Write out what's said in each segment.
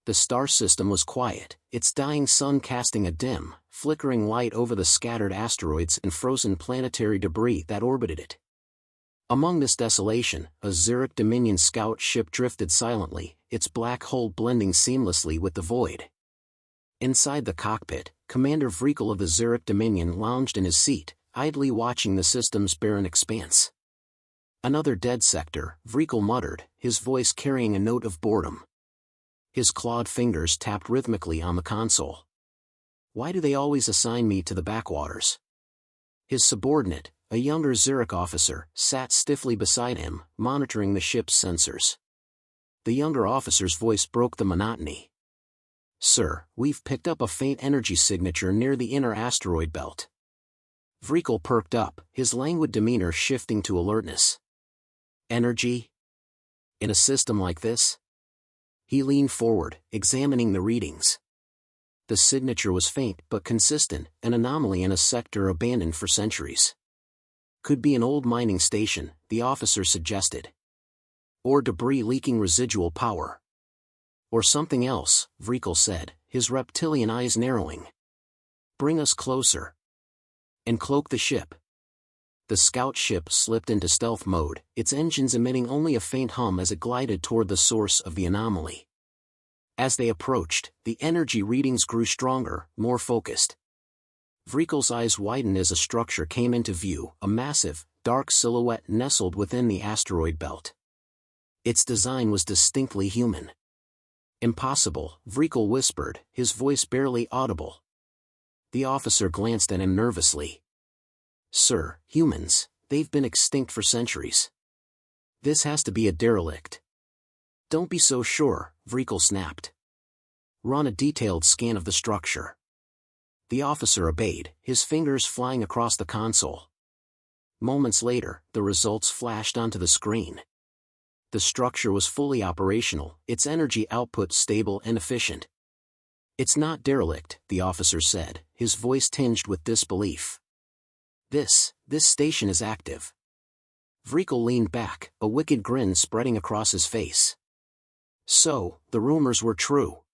The star system was quiet, its dying sun casting a dim, flickering light over the scattered asteroids and frozen planetary debris that orbited it. Among this desolation, a Zurich Dominion scout ship drifted silently, its black hull blending seamlessly with the void. Inside the cockpit, Commander Vrekel of the Zurich Dominion lounged in his seat, idly watching the system's barren expanse. "Another dead sector," Vrekel muttered, his voice carrying a note of boredom. His clawed fingers tapped rhythmically on the console. "Why do they always assign me to the backwaters?" His subordinate, a younger Zurich officer, sat stiffly beside him, monitoring the ship's sensors. The younger officer's voice broke the monotony. "Sir, we've picked up a faint energy signature near the inner asteroid belt." Vrekel perked up, his languid demeanor shifting to alertness. "Energy? In a system like this?" He leaned forward, examining the readings. The signature was faint but consistent, an anomaly in a sector abandoned for centuries. "Could be an old mining station," the officer suggested. "Or debris leaking residual power." "Or something else," Vrekel said, his reptilian eyes narrowing. "Bring us closer. And cloak the ship." The scout ship slipped into stealth mode, its engines emitting only a faint hum as it glided toward the source of the anomaly. As they approached, the energy readings grew stronger, more focused. Vrekel's eyes widened as a structure came into view, a massive, dark silhouette nestled within the asteroid belt. Its design was distinctly human. "Impossible," Vrekel whispered, his voice barely audible. The officer glanced at him nervously. "Sir, humans, they've been extinct for centuries. This has to be a derelict." "Don't be so sure," Vrekel snapped. "Run a detailed scan of the structure." The officer obeyed, his fingers flying across the console. Moments later, the results flashed onto the screen. The structure was fully operational, its energy output stable and efficient. "It's not derelict," the officer said, his voice tinged with disbelief. This station is active." Vrekel leaned back, a wicked grin spreading across his face. "So, the rumors were true.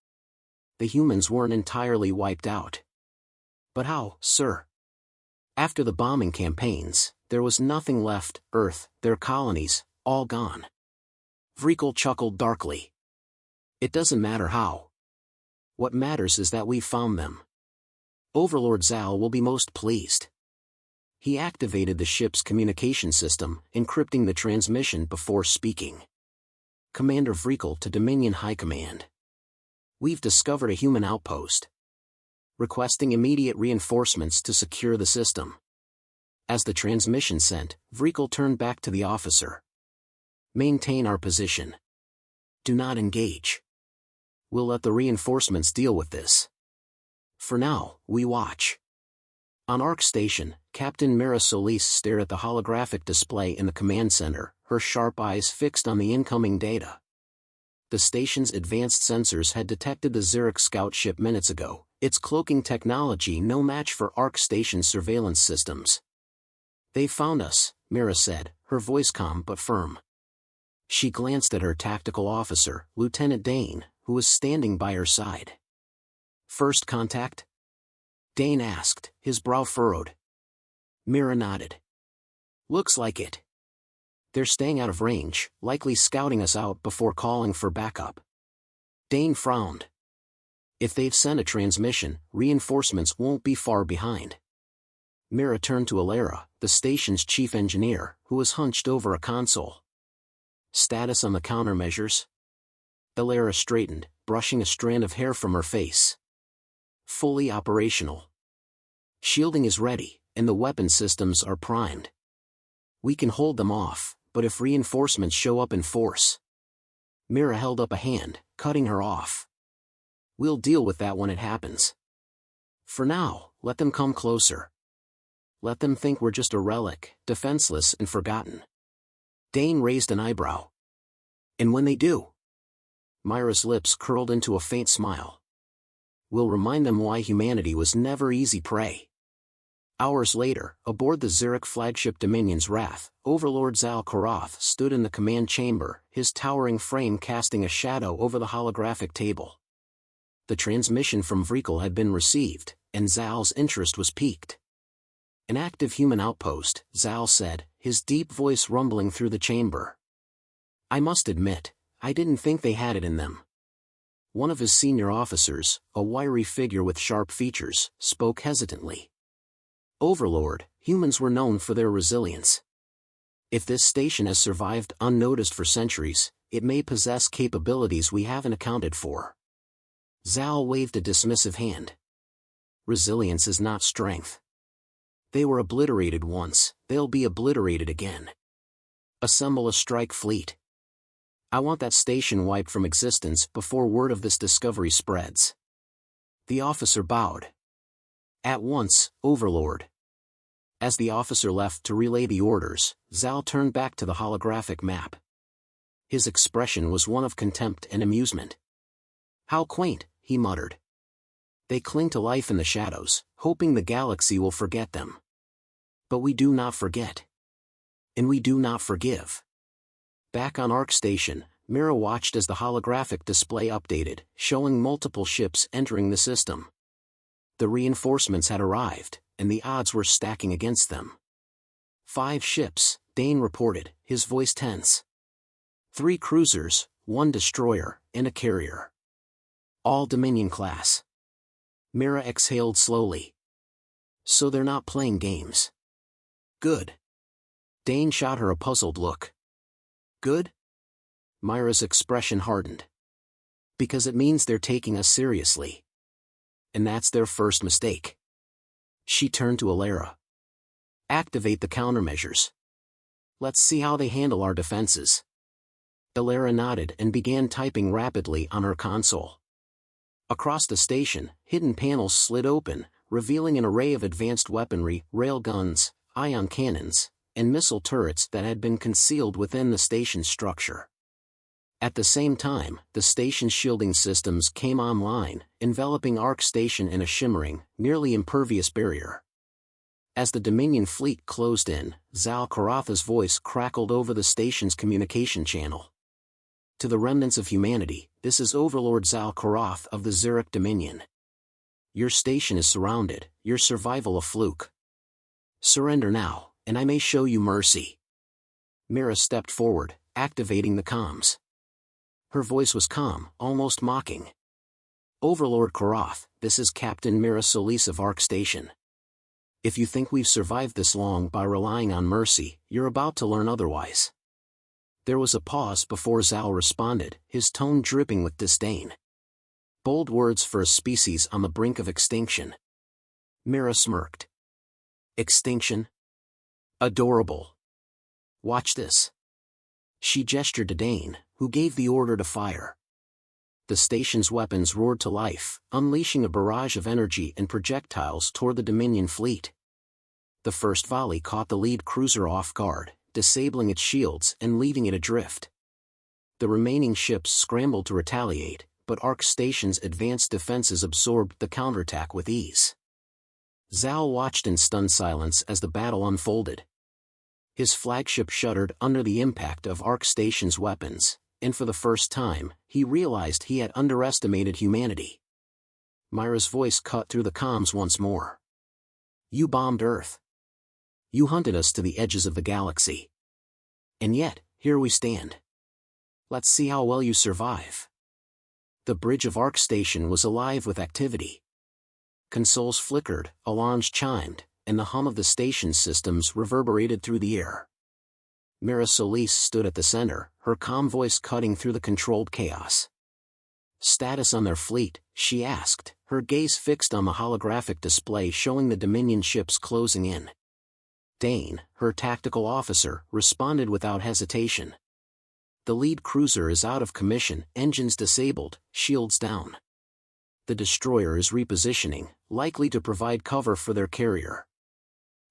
The humans weren't entirely wiped out." "But how, sir?" "After the bombing campaigns, there was nothing left, Earth, their colonies, all gone." Vrekel chuckled darkly. "It doesn't matter how. What matters is that we've found them. Overlord Zal will be most pleased." He activated the ship's communication system, encrypting the transmission before speaking. "Commander Vrekel to Dominion High Command. We've discovered a human outpost. Requesting immediate reinforcements to secure the system." As the transmission sent, Vrekel turned back to the officer. "Maintain our position. Do not engage. We'll let the reinforcements deal with this. For now, we watch." On Arc Station, Captain Mira Solis stared at the holographic display in the command center, her sharp eyes fixed on the incoming data. The station's advanced sensors had detected the Zurich scout ship minutes ago, its cloaking technology no match for Arc Station's surveillance systems. "They found us," Mira said, her voice calm but firm. She glanced at her tactical officer, Lieutenant Dane, who was standing by her side. "First contact?" Dane asked, his brow furrowed. Mira nodded. "Looks like it. They're staying out of range, likely scouting us out before calling for backup." Dane frowned. "If they've sent a transmission, reinforcements won't be far behind." Mira turned to Alara, the station's chief engineer, who was hunched over a console. "Status on the countermeasures?" Alara straightened, brushing a strand of hair from her face. "Fully operational. Shielding is ready, and the weapon systems are primed. We can hold them off, but if reinforcements show up in force..." Mira held up a hand, cutting her off. "We'll deal with that when it happens. For now, let them come closer. Let them think we're just a relic, defenseless and forgotten." Dane raised an eyebrow. "And when they do?" Mira's lips curled into a faint smile. "We'll remind them why humanity was never easy prey." Hours later, aboard the Zurich flagship Dominion's Wrath, Overlord Zal Karath stood in the command chamber, his towering frame casting a shadow over the holographic table. The transmission from Vrekel had been received, and Zal's interest was piqued. An active human outpost, Zal said, his deep voice rumbling through the chamber. I must admit, I didn't think they had it in them. One of his senior officers, a wiry figure with sharp features, spoke hesitantly. Overlord, humans were known for their resilience. If this station has survived unnoticed for centuries, it may possess capabilities we haven't accounted for. Zal waved a dismissive hand. Resilience is not strength. They were obliterated once, they'll be obliterated again. Assemble a strike fleet. I want that station wiped from existence before word of this discovery spreads. The officer bowed. At once, Overlord. As the officer left to relay the orders, Zal turned back to the holographic map. His expression was one of contempt and amusement. How quaint, he muttered. They cling to life in the shadows, hoping the galaxy will forget them. But we do not forget. And we do not forgive. Back on Ark Station, Mira watched as the holographic display updated, showing multiple ships entering the system. The reinforcements had arrived, and the odds were stacking against them. 5 ships, Dane reported, his voice tense. 3 cruisers, 1 destroyer, and a carrier. All Dominion class. Mira exhaled slowly. So they're not playing games. Good. Dane shot her a puzzled look. Good? Myra's expression hardened. Because it means they're taking us seriously. And that's their first mistake. She turned to Alara. Activate the countermeasures. Let's see how they handle our defenses. Alara nodded and began typing rapidly on her console. Across the station, hidden panels slid open, revealing an array of advanced weaponry, rail guns, ion cannons, and missile turrets that had been concealed within the station's structure. At the same time, the station's shielding systems came online, enveloping Ark Station in a shimmering, nearly impervious barrier. As the Dominion fleet closed in, Zal Karatha's voice crackled over the station's communication channel. To the remnants of humanity, this is Overlord Zal Karath of the Zurich Dominion. Your station is surrounded, your survival a fluke. Surrender now, and I may show you mercy. Mira stepped forward, activating the comms. Her voice was calm, almost mocking. Overlord Karath, this is Captain Mira Solis of Ark Station. If you think we've survived this long by relying on mercy, you're about to learn otherwise. There was a pause before Zal responded, his tone dripping with disdain. Bold words for a species on the brink of extinction. Mira smirked. Extinction? Adorable. Watch this. She gestured to Dane, who gave the order to fire. The station's weapons roared to life, unleashing a barrage of energy and projectiles toward the Dominion fleet. The first volley caught the lead cruiser off guard, disabling its shields and leaving it adrift. The remaining ships scrambled to retaliate, but Ark Station's advanced defenses absorbed the counterattack with ease. Zal watched in stunned silence as the battle unfolded. His flagship shuddered under the impact of Ark Station's weapons, and for the first time, he realized he had underestimated humanity. Myra's voice cut through the comms once more. You bombed Earth. You hunted us to the edges of the galaxy. And yet, here we stand. Let's see how well you survive. The bridge of Ark Station was alive with activity. Consoles flickered, alarms chimed, and the hum of the station's systems reverberated through the air. Mira Solis stood at the center, her calm voice cutting through the controlled chaos. Status on their fleet, she asked, her gaze fixed on the holographic display showing the Dominion ships closing in. Dane, her tactical officer, responded without hesitation. The lead cruiser is out of commission, engines disabled, shields down. The destroyer is repositioning, likely to provide cover for their carrier.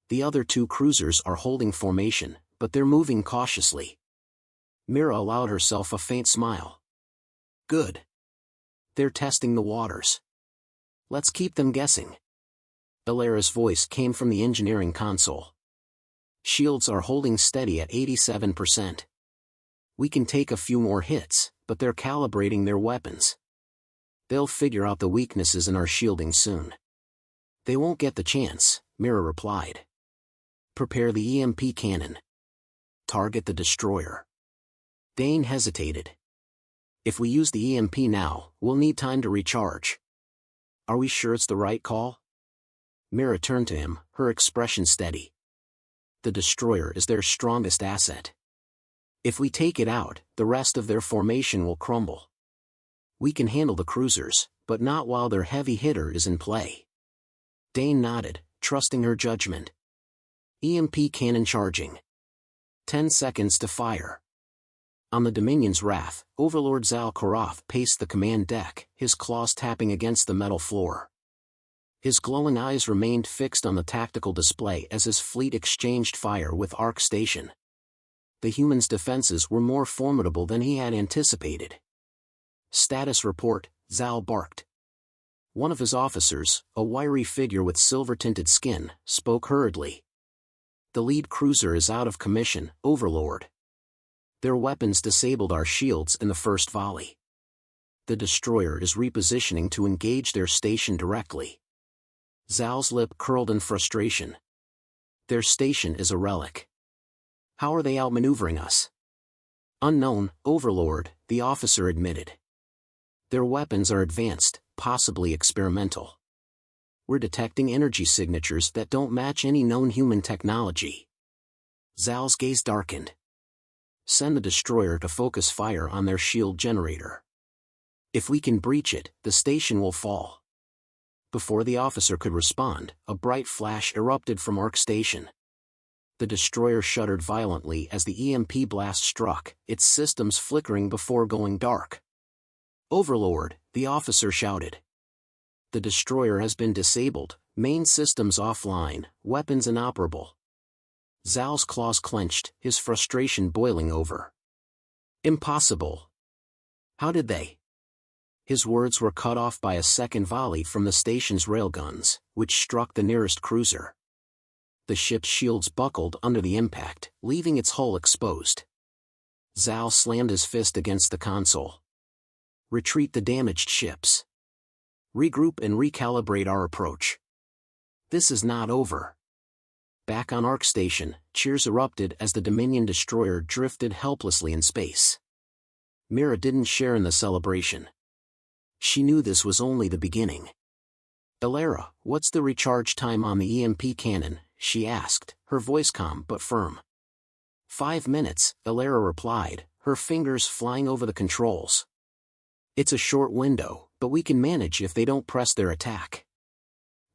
The other 2 cruisers are holding formation, but they're moving cautiously. Mira allowed herself a faint smile. Good. They're testing the waters. Let's keep them guessing. Alara's voice came from the engineering console. Shields are holding steady at 87%. We can take a few more hits, but they're calibrating their weapons. They'll figure out the weaknesses in our shielding soon. They won't get the chance, Mira replied. Prepare the EMP cannon. Target the destroyer. Dane hesitated. If we use the EMP now, we'll need time to recharge. Are we sure it's the right call? Mira turned to him, her expression steady. The destroyer is their strongest asset. If we take it out, the rest of their formation will crumble. We can handle the cruisers, but not while their heavy hitter is in play. Dane nodded, trusting her judgment. EMP cannon charging. 10 seconds to fire. On the Dominion's Wrath, Overlord Zal Karath paced the command deck, his claws tapping against the metal floor. His glowing eyes remained fixed on the tactical display as his fleet exchanged fire with Ark Station. The humans' defenses were more formidable than he had anticipated. Status report, Zal barked. One of his officers, a wiry figure with silver-tinted skin, spoke hurriedly. The lead cruiser is out of commission, Overlord. Their weapons disabled our shields in the first volley. The destroyer is repositioning to engage their station directly. Zal's lip curled in frustration. Their station is a relic. How are they outmaneuvering us? Unknown, Overlord, the officer admitted. Their weapons are advanced, possibly experimental. We're detecting energy signatures that don't match any known human technology. Zal's gaze darkened. Send the destroyer to focus fire on their shield generator. If we can breach it, the station will fall. Before the officer could respond, a bright flash erupted from Ark Station. The destroyer shuddered violently as the EMP blast struck, its systems flickering before going dark. Overlord, the officer shouted. The destroyer has been disabled, main systems offline, weapons inoperable. Zal's claws clenched, his frustration boiling over. Impossible. How did they? His words were cut off by a second volley from the station's railguns, which struck the nearest cruiser. The ship's shields buckled under the impact, leaving its hull exposed. Zal slammed his fist against the console. Retreat the damaged ships. Regroup and recalibrate our approach. This is not over. Back on Ark Station, cheers erupted as the Dominion destroyer drifted helplessly in space. Mira didn't share in the celebration. She knew this was only the beginning. Elara, what's the recharge time on the EMP cannon? She asked, her voice calm but firm. 5 minutes, Elara replied, her fingers flying over the controls. It's a short window, but we can manage if they don't press their attack.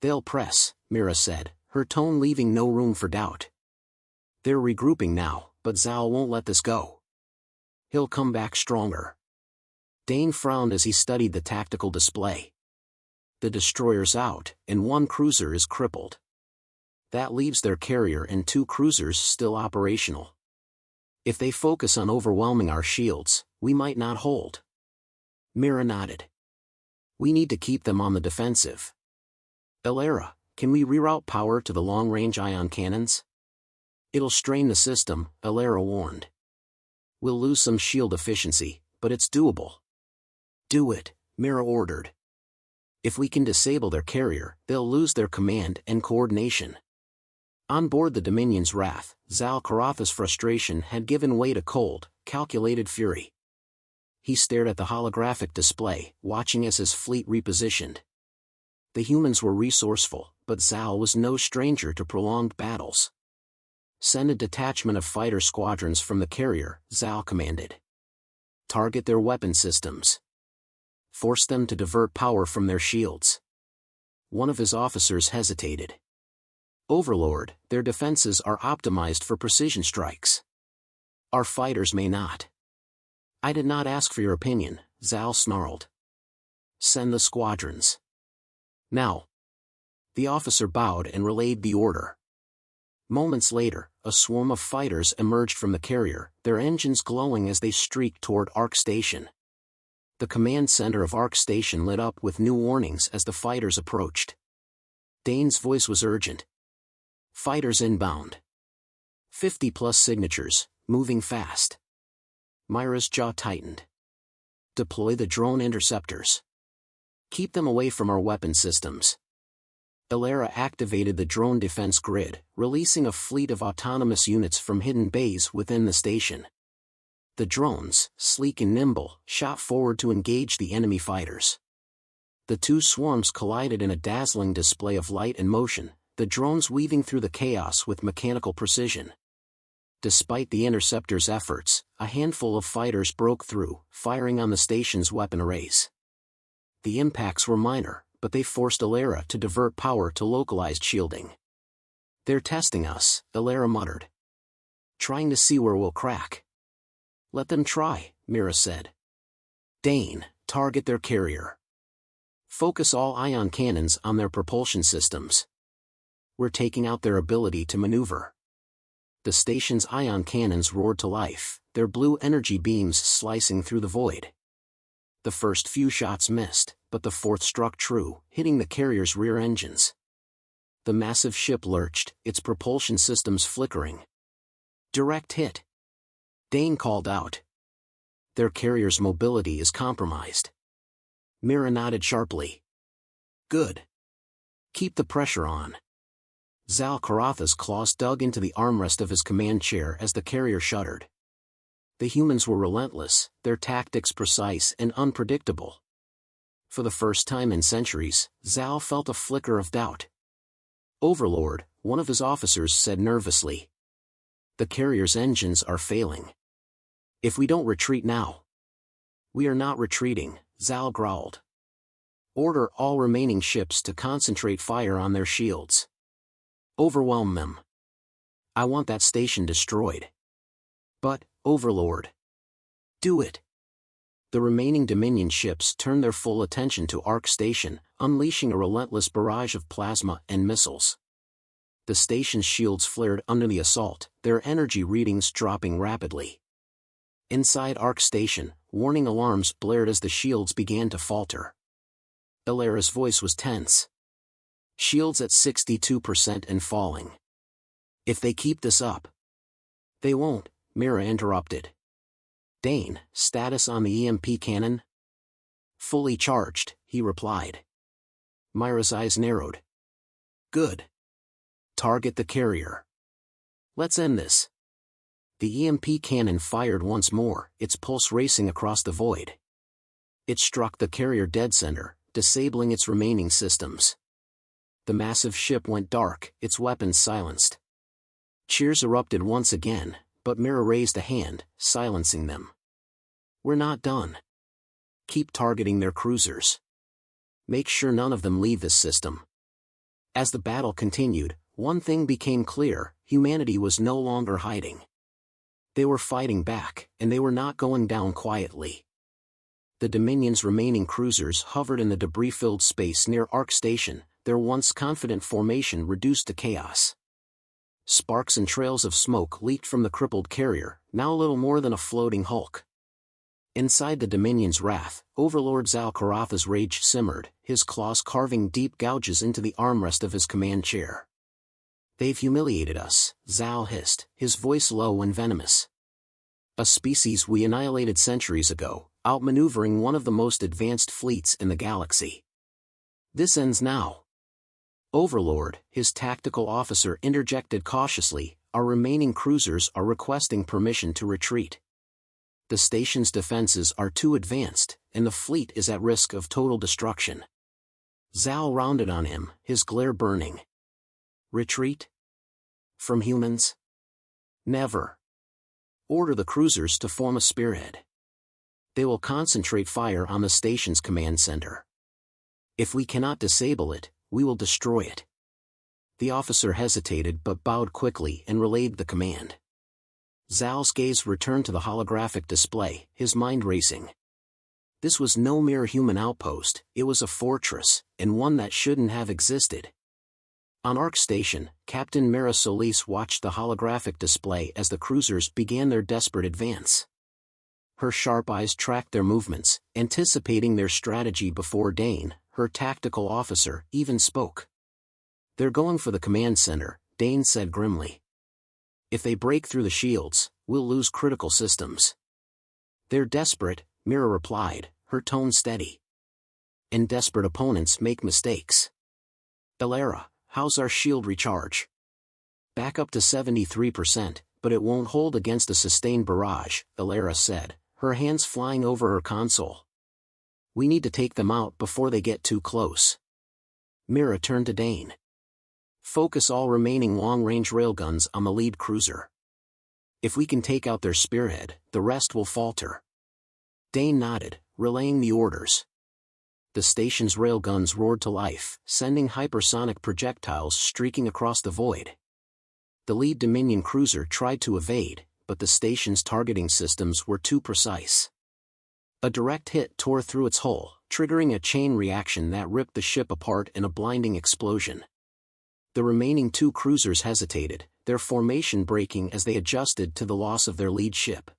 They'll press, Mira said, her tone leaving no room for doubt. They're regrouping now, but Zal won't let this go. He'll come back stronger. Dane frowned as he studied the tactical display. The destroyer's out, and one cruiser is crippled. That leaves their carrier and 2 cruisers still operational. If they focus on overwhelming our shields, we might not hold. Mira nodded. We need to keep them on the defensive. Elara, can we reroute power to the long-range ion cannons? It'll strain the system, Elara warned. We'll lose some shield efficiency, but it's doable. Do it, Mira ordered. If we can disable their carrier, they'll lose their command and coordination. On board the Dominion's Wrath, Zal Karath's frustration had given way to cold, calculated fury. He stared at the holographic display, watching as his fleet repositioned. The humans were resourceful, but Zal was no stranger to prolonged battles. Send a detachment of fighter squadrons from the carrier, Zal commanded. Target their weapon systems. Force them to divert power from their shields. One of his officers hesitated. Overlord, their defenses are optimized for precision strikes. Our fighters may not. I did not ask for your opinion, Zal snarled. Send the squadrons. Now. The officer bowed and relayed the order. Moments later, a swarm of fighters emerged from the carrier, their engines glowing as they streaked toward Ark Station. The command center of Ark Station lit up with new warnings as the fighters approached. Dane's voice was urgent. Fighters inbound. 50+ signatures, moving fast. Myra's jaw tightened. Deploy the drone interceptors. Keep them away from our weapon systems. Alara activated the drone defense grid, releasing a fleet of autonomous units from hidden bays within the station. The drones, sleek and nimble, shot forward to engage the enemy fighters. The two swarms collided in a dazzling display of light and motion, the drones weaving through the chaos with mechanical precision. Despite the interceptors' efforts, a handful of fighters broke through, firing on the station's weapon arrays. The impacts were minor, but they forced Alara to divert power to localized shielding. "They're testing us," Alara muttered. "Trying to see where we'll crack." "Let them try," Mira said. "Dane, target their carrier. Focus all ion cannons on their propulsion systems. We're taking out their ability to maneuver." The station's ion cannons roared to life, their blue energy beams slicing through the void. The first few shots missed, but the fourth struck true, hitting the carrier's rear engines. The massive ship lurched, its propulsion systems flickering. "Direct hit," Dane called out. "Their carrier's mobility is compromised." Mira nodded sharply. "Good. Keep the pressure on." Zal Karatha's claws dug into the armrest of his command chair as the carrier shuddered. The humans were relentless, their tactics precise and unpredictable. For the first time in centuries, Zal felt a flicker of doubt. "Overlord," one of his officers said nervously. "The carrier's engines are failing. If we don't retreat now." "We are not retreating," Zal growled. "Order all remaining ships to concentrate fire on their shields. Overwhelm them. I want that station destroyed." "But, Overlord." "Do it." The remaining Dominion ships turned their full attention to Ark Station, unleashing a relentless barrage of plasma and missiles. The station's shields flared under the assault, their energy readings dropping rapidly. Inside Ark Station, warning alarms blared as the shields began to falter. Alara's voice was tense. "Shields at 62% and falling. If they keep this up." "They won't," Mira interrupted. "Dane, status on the EMP cannon?" "Fully charged," he replied. Myra's eyes narrowed. "Good. Target the carrier. Let's end this." The EMP cannon fired once more, its pulse racing across the void. It struck the carrier dead center, disabling its remaining systems. The massive ship went dark, its weapons silenced. Cheers erupted once again, but Mira raised a hand, silencing them. "We're not done. Keep targeting their cruisers. Make sure none of them leave this system." As the battle continued, one thing became clear: humanity was no longer hiding. They were fighting back, and they were not going down quietly. The Dominion's remaining cruisers hovered in the debris-filled space near Ark Station, their once confident formation reduced to chaos. Sparks and trails of smoke leaked from the crippled carrier, now little more than a floating hulk. Inside the Dominion's wrath, Overlord Zal Karatha's rage simmered, his claws carving deep gouges into the armrest of his command chair. "They've humiliated us," Zal hissed, his voice low and venomous. "A species we annihilated centuries ago, outmaneuvering one of the most advanced fleets in the galaxy. This ends now." "Overlord," his tactical officer interjected cautiously, "our remaining cruisers are requesting permission to retreat. The station's defenses are too advanced, and the fleet is at risk of total destruction." Zal rounded on him, his glare burning. "Retreat? From humans? Never. Order the cruisers to form a spearhead. They will concentrate fire on the station's command center. If we cannot disable it, we will destroy it." The officer hesitated but bowed quickly and relayed the command. Zal's gaze returned to the holographic display, his mind racing. This was no mere human outpost, it was a fortress, and one that shouldn't have existed. On Ark Station, Captain Mira Solis watched the holographic display as the cruisers began their desperate advance. Her sharp eyes tracked their movements, anticipating their strategy before Dane, her tactical officer, even spoke. "They're going for the command center," Dane said grimly. "If they break through the shields, we'll lose critical systems." "They're desperate," Mira replied, her tone steady. and desperate opponents make mistakes. Alara, how's our shield recharge? Back up to 73%, but it won't hold against a sustained barrage, Alara said, her hands flying over her console. We need to take them out before they get too close. Mira turned to Dane. Focus all remaining long-range railguns on the lead cruiser. If we can take out their spearhead, the rest will falter. Dane nodded, relaying the orders. The station's railguns roared to life, sending hypersonic projectiles streaking across the void. The lead Dominion cruiser tried to evade, but the station's targeting systems were too precise. A direct hit tore through its hull, triggering a chain reaction that ripped the ship apart in a blinding explosion. The remaining two cruisers hesitated, their formation breaking as they adjusted to the loss of their lead ship.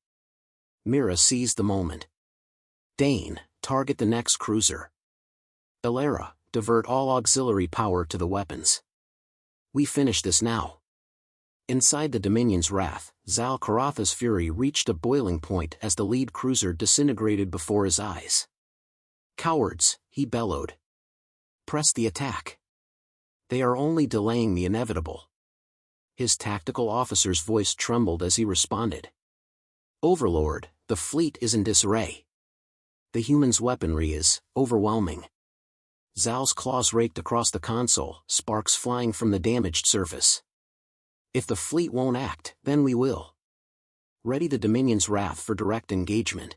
Mira seized the moment. Dane, target the next cruiser. Alara, divert all auxiliary power to the weapons. We finish this now. Inside the Dominion's wrath, Zal Karatha's fury reached a boiling point as the lead cruiser disintegrated before his eyes. Cowards, he bellowed. Press the attack. They are only delaying the inevitable. His tactical officer's voice trembled as he responded. Overlord, the fleet is in disarray. The humans' weaponry is overwhelming. Zal's claws raked across the console, sparks flying from the damaged surface. If the fleet won't act, then we will. Ready the Dominion's wrath for direct engagement.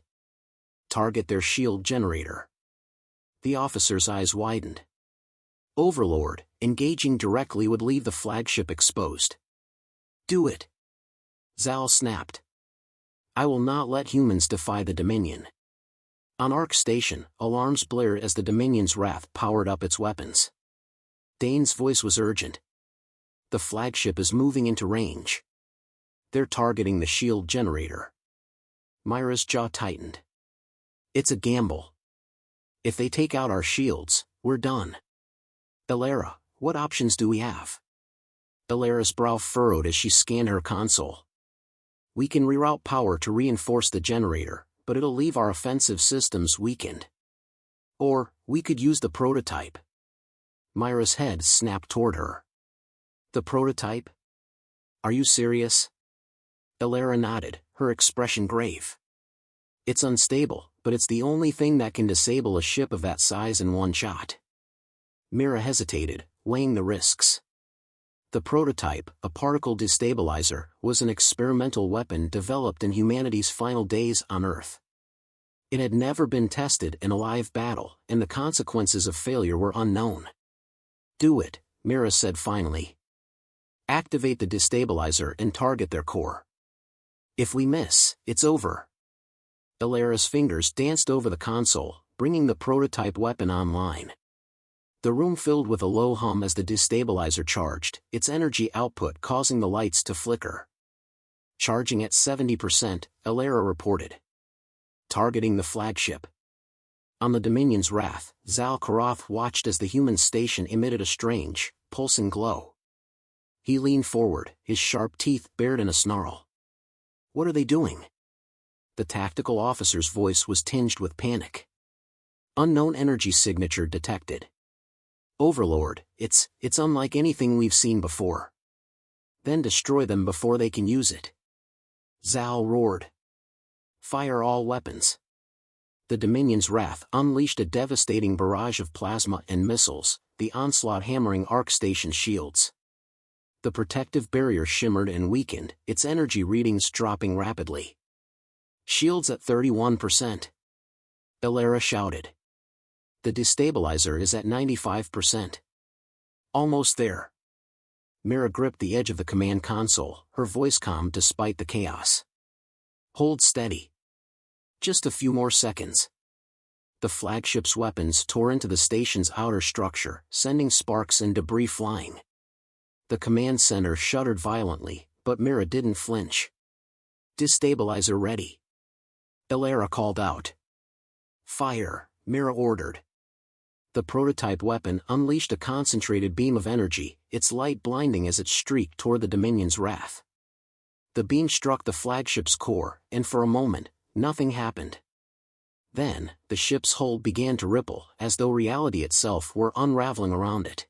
Target their shield generator. The officer's eyes widened. Overlord, engaging directly would leave the flagship exposed. Do it. Zal snapped. I will not let humans defy the Dominion. On Ark Station, alarms blared as the Dominion's wrath powered up its weapons. Dane's voice was urgent. The flagship is moving into range. They're targeting the shield generator. Myra's jaw tightened. It's a gamble. If they take out our shields, we're done. Alara, what options do we have? Alara's brow furrowed as she scanned her console. We can reroute power to reinforce the generator, but it'll leave our offensive systems weakened. Or, we could use the prototype. Myra's head snapped toward her. The prototype? Are you serious? Alara nodded, her expression grave. It's unstable, but it's the only thing that can disable a ship of that size in one shot. Mira hesitated, weighing the risks. The prototype, a particle destabilizer, was an experimental weapon developed in humanity's final days on Earth. It had never been tested in a live battle, and the consequences of failure were unknown. Do it, Mira said finally. Activate the destabilizer and target their core. If we miss, it's over. Alara's fingers danced over the console, bringing the prototype weapon online. The room filled with a low hum as the destabilizer charged, its energy output causing the lights to flicker. Charging at 70%, Alara reported. Targeting the flagship. On the Dominion's wrath, Zal Karath watched as the human station emitted a strange, pulsing glow. He leaned forward, his sharp teeth bared in a snarl. What are they doing? The tactical officer's voice was tinged with panic. Unknown energy signature detected. Overlord, it's unlike anything we've seen before. Then destroy them before they can use it. Zal roared. Fire all weapons. The Dominion's wrath unleashed a devastating barrage of plasma and missiles, the onslaught hammering Ark Station shields. The protective barrier shimmered and weakened, its energy readings dropping rapidly. Shields at 31%. Alara shouted. The destabilizer is at 95%. Almost there. Mira gripped the edge of the command console, her voice calm despite the chaos. Hold steady. Just a few more seconds. The flagship's weapons tore into the station's outer structure, sending sparks and debris flying. The command center shuddered violently, but Mira didn't flinch. Destabilizer ready. Alara called out. Fire, Mira ordered. The prototype weapon unleashed a concentrated beam of energy, its light blinding as it streaked toward the Dominion's wrath. The beam struck the flagship's core, and for a moment, nothing happened. Then, the ship's hull began to ripple, as though reality itself were unraveling around it.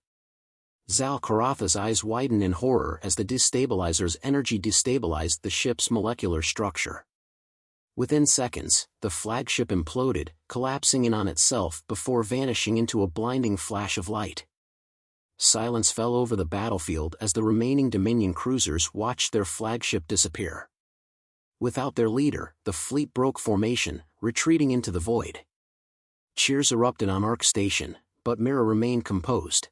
Zal Karatha's eyes widened in horror as the destabilizer's energy destabilized the ship's molecular structure. Within seconds, the flagship imploded, collapsing in on itself before vanishing into a blinding flash of light. Silence fell over the battlefield as the remaining Dominion cruisers watched their flagship disappear. Without their leader, the fleet broke formation, retreating into the void. Cheers erupted on Ark Station, but Mira remained composed.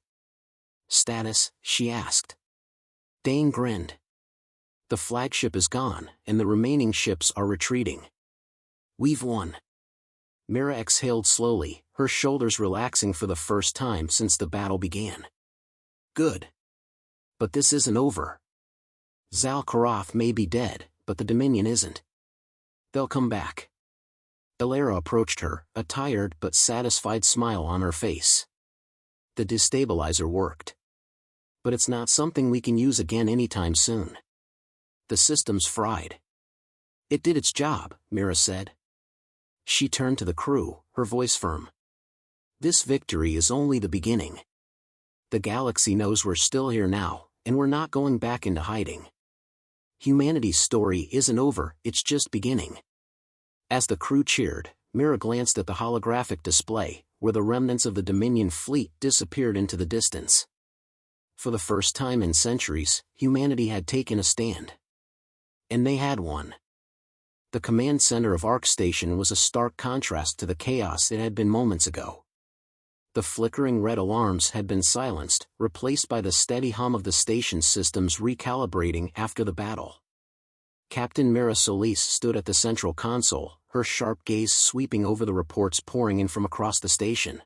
"Status?" she asked. Dane grinned. "The flagship is gone, and the remaining ships are retreating. We've won." Mira exhaled slowly, her shoulders relaxing for the first time since the battle began. "Good. But this isn't over. Zal Karath may be dead, but the Dominion isn't. They'll come back." Alara approached her, a tired but satisfied smile on her face. "The destabilizer worked. But it's not something we can use again anytime soon. The system's fried." "It did its job," Mira said. She turned to the crew, her voice firm. "This victory is only the beginning. The galaxy knows we're still here now, and we're not going back into hiding. Humanity's story isn't over, it's just beginning." As the crew cheered, Mira glanced at the holographic display, where the remnants of the Dominion fleet disappeared into the distance. For the first time in centuries, humanity had taken a stand. And they had won. The command center of Ark Station was a stark contrast to the chaos it had been moments ago. The flickering red alarms had been silenced, replaced by the steady hum of the station's systems recalibrating after the battle. Captain Mira Solis stood at the central console, her sharp gaze sweeping over the reports pouring in from across the station.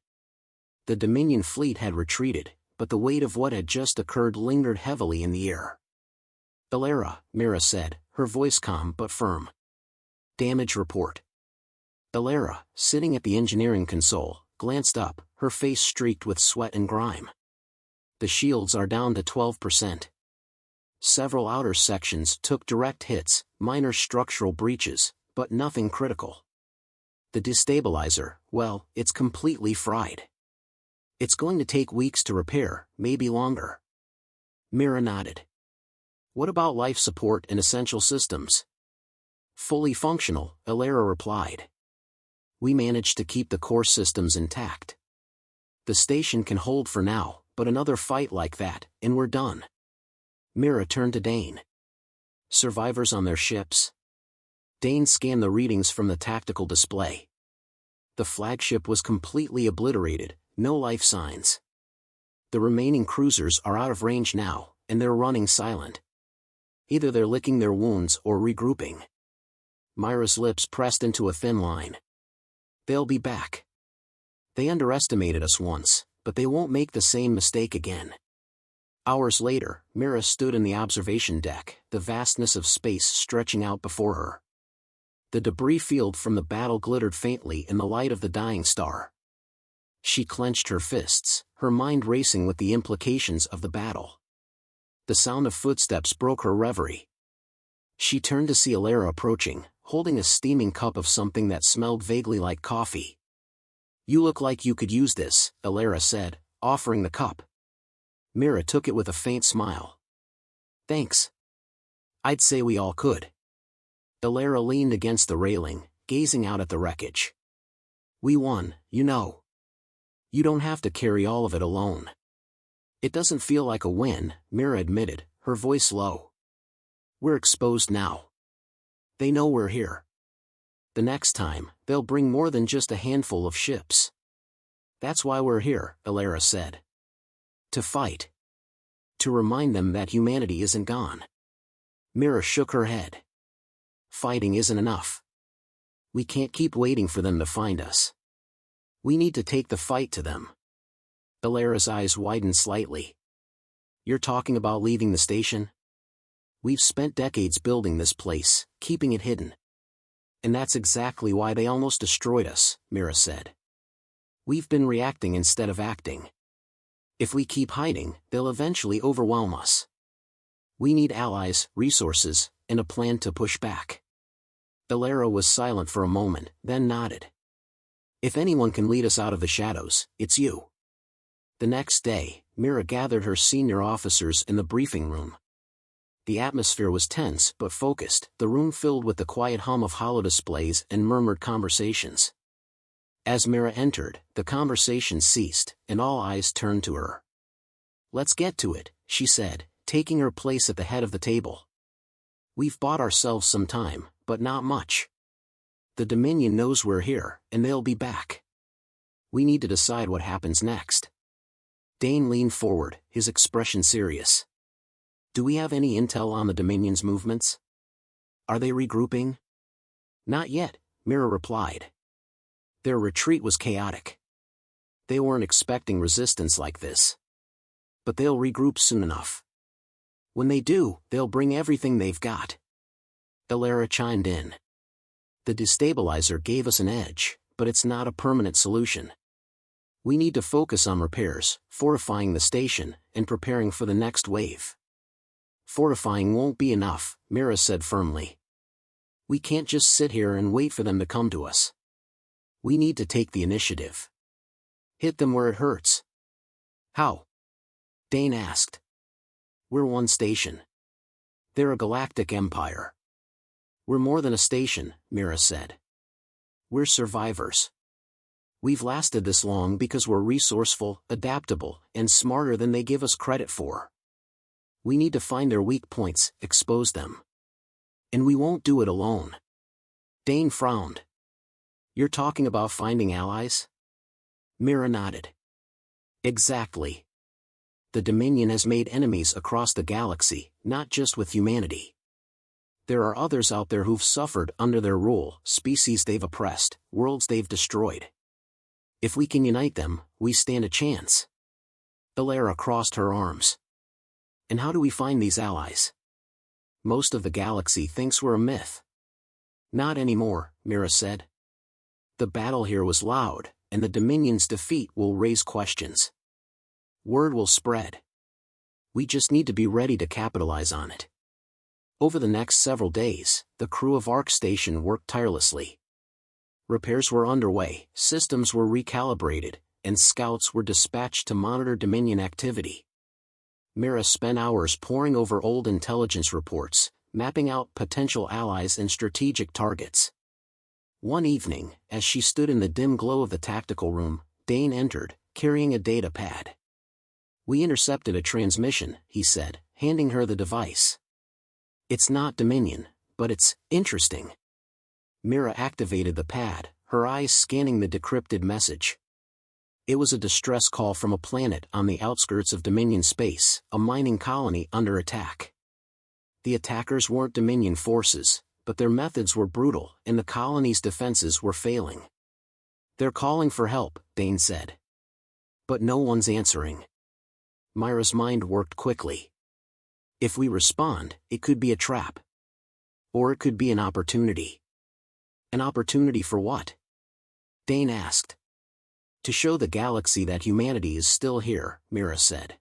The Dominion fleet had retreated, but the weight of what had just occurred lingered heavily in the air. "Alara," Mira said, her voice calm but firm. "Damage report." Alara, sitting at the engineering console, glanced up, her face streaked with sweat and grime. "The shields are down to 12%. Several outer sections took direct hits, minor structural breaches, but nothing critical. The destabilizer, well, it's completely fried. It's going to take weeks to repair, maybe longer." Mira nodded. "What about life support and essential systems?" "Fully functional," Alara replied. "We managed to keep the core systems intact. The station can hold for now, but another fight like that, and we're done." Mira turned to Dane. "Survivors on their ships?" Dane scanned the readings from the tactical display. The flagship was completely obliterated, no life signs. The remaining cruisers are out of range now, and they're running silent. Either they're licking their wounds or regrouping. Myra's lips pressed into a thin line. "They'll be back. They underestimated us once, but they won't make the same mistake again." Hours later, Mira stood in the observation deck, the vastness of space stretching out before her. The debris field from the battle glittered faintly in the light of the dying star. She clenched her fists, her mind racing with the implications of the battle. The sound of footsteps broke her reverie. She turned to see Alara approaching, holding a steaming cup of something that smelled vaguely like coffee. "You look like you could use this," Alara said, offering the cup. Mira took it with a faint smile. "Thanks. I'd say we all could." Alara leaned against the railing, gazing out at the wreckage. "We won, you know. You don't have to carry all of it alone." "It doesn't feel like a win," Mira admitted, her voice low. "We're exposed now. They know we're here. The next time, they'll bring more than just a handful of ships. That's why we're here," Alara said. "To fight. To remind them that humanity isn't gone." Mira shook her head. "Fighting isn't enough. We can't keep waiting for them to find us. We need to take the fight to them." Alara's eyes widened slightly. "You're talking about leaving the station? We've spent decades building this place, keeping it hidden. And that's exactly why they almost destroyed us," Mira said. "We've been reacting instead of acting. If we keep hiding, they'll eventually overwhelm us. We need allies, resources, and a plan to push back." Alara was silent for a moment, then nodded. If anyone can lead us out of the shadows, it's you. The next day, Mira gathered her senior officers in the briefing room. The atmosphere was tense but focused, the room filled with the quiet hum of holodisplays and murmured conversations. As Mira entered, the conversation ceased, and all eyes turned to her. "Let's get to it," she said, taking her place at the head of the table. "We've bought ourselves some time, but not much. The Dominion knows we're here, and they'll be back. We need to decide what happens next." Dane leaned forward, his expression serious. "Do we have any intel on the Dominion's movements? Are they regrouping?" "Not yet," Mira replied. "Their retreat was chaotic. They weren't expecting resistance like this. But they'll regroup soon enough. When they do, they'll bring everything they've got." Elara chimed in. "The destabilizer gave us an edge, but it's not a permanent solution. We need to focus on repairs, fortifying the station, and preparing for the next wave." "Fortifying won't be enough," Mira said firmly. "We can't just sit here and wait for them to come to us. We need to take the initiative. Hit them where it hurts." "How?" Dane asked. "We're one station. They're a galactic empire." "We're more than a station," Mira said. "We're survivors. We've lasted this long because we're resourceful, adaptable, and smarter than they give us credit for. We need to find their weak points, expose them. And we won't do it alone." Dane frowned. "You're talking about finding allies?" Mira nodded. "Exactly. The Dominion has made enemies across the galaxy, not just with humanity. There are others out there who've suffered under their rule, species they've oppressed, worlds they've destroyed. If we can unite them, we stand a chance." Elara crossed her arms. "And how do we find these allies? Most of the galaxy thinks we're a myth." "Not anymore," Mira said. "The battle here was loud, and the Dominion's defeat will raise questions. Word will spread. We just need to be ready to capitalize on it." Over the next several days, the crew of Ark Station worked tirelessly. Repairs were underway, systems were recalibrated, and scouts were dispatched to monitor Dominion activity. Mira spent hours poring over old intelligence reports, mapping out potential allies and strategic targets. One evening, as she stood in the dim glow of the tactical room, Dane entered, carrying a data pad. "We intercepted a transmission," he said, handing her the device. "It's not Dominion, but it's interesting." Mira activated the pad, her eyes scanning the decrypted message. It was a distress call from a planet on the outskirts of Dominion space, a mining colony under attack. The attackers weren't Dominion forces, but their methods were brutal, and the colony's defenses were failing. "They're calling for help," Dane said. "But no one's answering." Mira's mind worked quickly. If we respond, it could be a trap. Or it could be an opportunity. "An opportunity for what?" Dane asked. "To show the galaxy that humanity is still here," Mira said.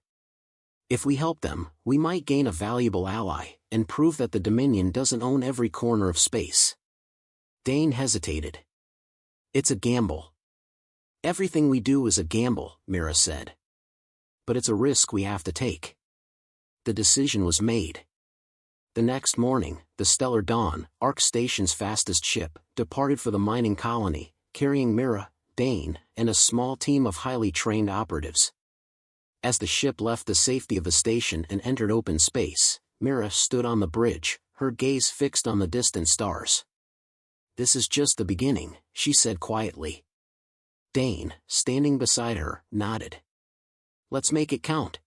"If we help them, we might gain a valuable ally, and prove that the Dominion doesn't own every corner of space." Dane hesitated. "It's a gamble." "Everything we do is a gamble," Mira said. "But it's a risk we have to take." The decision was made. The next morning, the Stellar Dawn, Ark Station's fastest ship, departed for the mining colony, carrying Mira, Dane, and a small team of highly trained operatives. As the ship left the safety of the station and entered open space, Mira stood on the bridge, her gaze fixed on the distant stars. "This is just the beginning," she said quietly. Dane, standing beside her, nodded. "Let's make it count."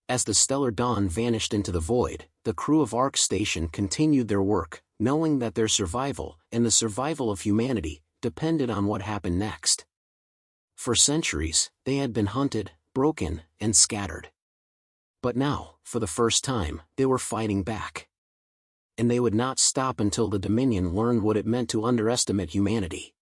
As the Stellar Dawn vanished into the void, the crew of Ark Station continued their work, knowing that their survival, and the survival of humanity, depended on what happened next. For centuries, they had been hunted, broken, and scattered. But now, for the first time, they were fighting back. And they would not stop until the Dominion learned what it meant to underestimate humanity.